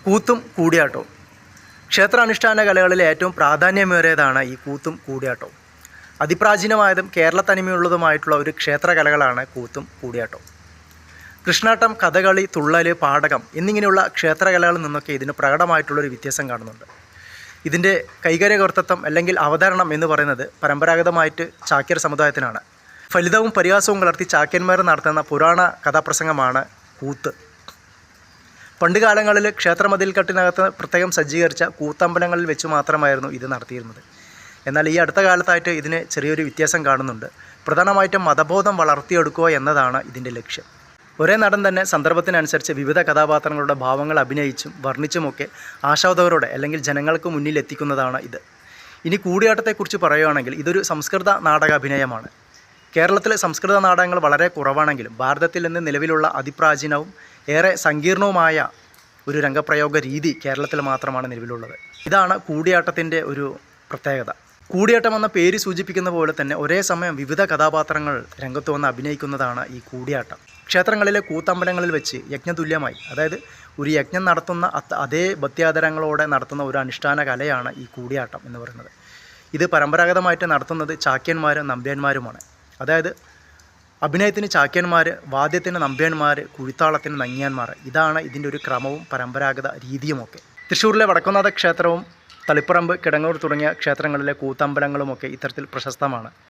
കൂത്തും കൂടിയാട്ടവും ക്ഷേത്രാനുഷ്ഠാന കലകളിലെ ഏറ്റവും പ്രാധാന്യമേറിയതാണ് ഈ കൂത്തും കൂടിയാട്ടവും. അതിപ്രാചീനമായതും കേരളത്തനിമയുള്ളതുമായിട്ടുള്ള ഒരു ക്ഷേത്രകലകളാണ് കൂത്തും കൂടിയാട്ടവും. കൃഷ്ണാട്ടം, കഥകളി, തുള്ളൽ, പാടകം എന്നിങ്ങനെയുള്ള ക്ഷേത്രകലകളിൽ നിന്നൊക്കെ ഇതിന് പ്രകടമായിട്ടുള്ളൊരു വ്യത്യാസം കാണുന്നുണ്ട്. ഇതിൻ്റെ കൈകാര്യകർത്തൃത്വം അല്ലെങ്കിൽ അവതരണം എന്ന് പറയുന്നത് പരമ്പരാഗതമായിട്ട് ചാക്യാർ സമുദായത്തിനാണ്. ഫലിതവും പരിഹാസവും കലർത്തി ചാക്യന്മാർ നടത്തുന്ന പുരാണ കഥാപ്രസംഗമാണ് കൂത്ത്. പണ്ടുകാലങ്ങളിൽ ക്ഷേത്രമതിൽക്കെട്ടിനകത്ത് പ്രത്യേകം സജ്ജീകരിച്ച കൂത്തമ്പലങ്ങളിൽ വെച്ച് മാത്രമായിരുന്നു ഇത് നടത്തിയിരുന്നത്. എന്നാൽ ഈ അടുത്ത കാലത്തായിട്ട് ഇതിന് ചെറിയൊരു വ്യത്യാസം കാണുന്നുണ്ട്. പ്രധാനമായിട്ടും മതബോധം വളർത്തിയെടുക്കുക എന്നതാണ് ഇതിൻ്റെ ലക്ഷ്യം. ഒരേ നടൻ തന്നെ സന്ദർഭത്തിനനുസരിച്ച് വിവിധ കഥാപാത്രങ്ങളുടെ ഭാവങ്ങൾ അഭിനയിച്ചും വർണ്ണിച്ചുമൊക്കെ ആസ്വാദകരോടെ അല്ലെങ്കിൽ ജനങ്ങൾക്ക് മുന്നിൽ എത്തിക്കുന്നതാണ് ഇത്. ഇനി കൂടിയാട്ടത്തെക്കുറിച്ച് പറയുകയാണെങ്കിൽ ഇതൊരു സംസ്കൃത നാടക അഭിനയമാണ്. കേരളത്തിലെ സംസ്കൃത നാടകങ്ങൾ വളരെ കുറവാണെങ്കിലും ഭാരതത്തിൽ നിന്ന് നിലവിലുള്ള അതിപ്രാചീനവും ഏറെ സങ്കീർണവുമായ ഒരു രംഗപ്രയോഗ രീതി കേരളത്തിൽ മാത്രമാണ് നിലവിലുള്ളത്. ഇതാണ് കൂടിയാട്ടത്തിൻ്റെ ഒരു പ്രത്യേകത. കൂടിയാട്ടം എന്ന പേര് സൂചിപ്പിക്കുന്ന പോലെ തന്നെ ഒരേ സമയം വിവിധ കഥാപാത്രങ്ങൾ രംഗത്ത് വന്ന് അഭിനയിക്കുന്നതാണ് ഈ കൂടിയാട്ടം. ക്ഷേത്രങ്ങളിലെ കൂത്തമ്പലങ്ങളിൽ വെച്ച് യജ്ഞതുല്യമായി, അതായത് ഒരു യജ്ഞം നടത്തുന്ന അതേ ഭക്ത്യാദരങ്ങളോടെ നടത്തുന്ന ഒരു അനുഷ്ഠാന കലയാണ് ഈ കൂടിയാട്ടം എന്ന് പറയുന്നത്. ഇത് പരമ്പരാഗതമായിട്ട് നടത്തുന്നത് ചാക്യന്മാരും നമ്പ്യാന്മാരുമാണ്. അതായത് അഭിനയത്തിന് ചാക്യന്മാർ, വാദ്യത്തിന് നമ്പ്യാന്മാർ, കുഴിത്താളത്തിന് നങ്ങിയാന്മാർ. ഇതാണ് ഇതിൻ്റെ ഒരു ക്രമവും പരമ്പരാഗത രീതിയുമൊക്കെ. തൃശ്ശൂരിലെ വടക്കുംനാഥ ക്ഷേത്രവും തളിപ്പറമ്പ്, കിടങ്ങൂർ തുടങ്ങിയ ക്ഷേത്രങ്ങളിലെ കൂത്തമ്പലങ്ങളുമൊക്കെ ഇത്തരത്തിൽ പ്രശസ്തമാണ്.